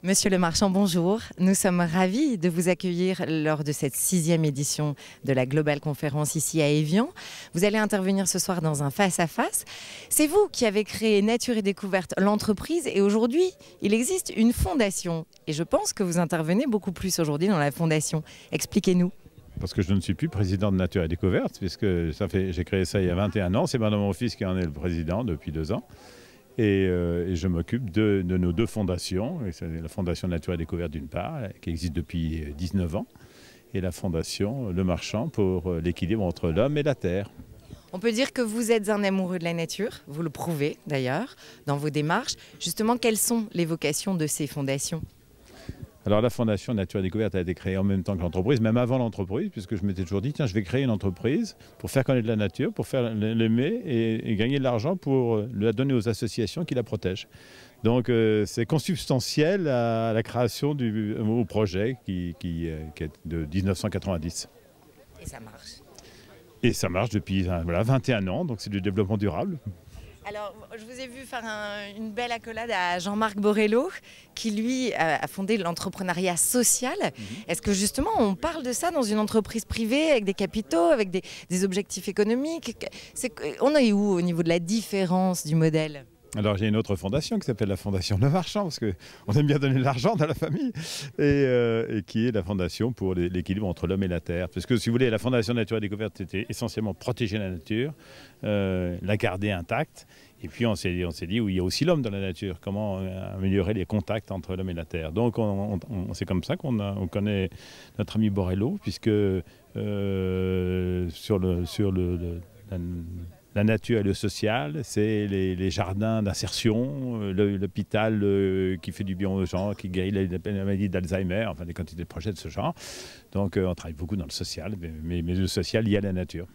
Monsieur Le Marchand, bonjour. Nous sommes ravis de vous accueillir lors de cette 6e édition de la Global Conférence ici à Évian. Vous allez intervenir ce soir dans un face-à-face. C'est vous qui avez créé Nature et Découverte, l'entreprise, et aujourd'hui, il existe une fondation. Et je pense que vous intervenez beaucoup plus aujourd'hui dans la fondation. Expliquez-nous. Parce que je ne suis plus président de Nature et Découverte, puisque j'ai créé ça il y a 21 ans. C'est maintenant mon fils qui en est le président depuis 2 ans. Et je m'occupe de nos 2 fondations. C'est la Fondation Nature et Découverte d'une part, qui existe depuis 19 ans, et la Fondation Le Marchand pour l'équilibre entre l'homme et la terre. On peut dire que vous êtes un amoureux de la nature, vous le prouvez d'ailleurs dans vos démarches. Justement, quelles sont les vocations de ces fondations ? Alors la Fondation Nature et Découverte a été créée en même temps que l'entreprise, même avant l'entreprise, puisque je m'étais toujours dit, tiens, je vais créer une entreprise pour faire connaître la nature, pour faire l'aimer et gagner de l'argent pour la donner aux associations qui la protègent. Donc c'est consubstantiel à la création au projet qui est de 1990. Et ça marche. Et ça marche depuis 21 ans, donc c'est du développement durable. Alors, je vous ai vu faire une belle accolade à Jean-Marc Borrello, qui lui a fondé l'entrepreneuriat social. Est-ce que justement on parle de ça dans une entreprise privée, avec des capitaux, avec des objectifs économiques? On est où au niveau de la différence du modèle ? Alors j'ai une autre fondation qui s'appelle la Fondation Le Marchand, parce qu'on aime bien donner de l'argent dans la famille, et qui est la fondation pour l'équilibre entre l'homme et la terre. Parce que si vous voulez, la Fondation Nature et Découverte était essentiellement protéger la nature, la garder intacte, et puis on s'est dit, oui, il y a aussi l'homme dans la nature, comment améliorer les contacts entre l'homme et la terre. Donc c'est comme ça qu'on connaît notre ami Borrello, puisque la nature et le social, c'est les jardins d'insertion, l'hôpital qui fait du bien aux gens, qui guérit la maladie d'Alzheimer, enfin des quantités de projets de ce genre. Donc on travaille beaucoup dans le social, mais le social lié à la nature.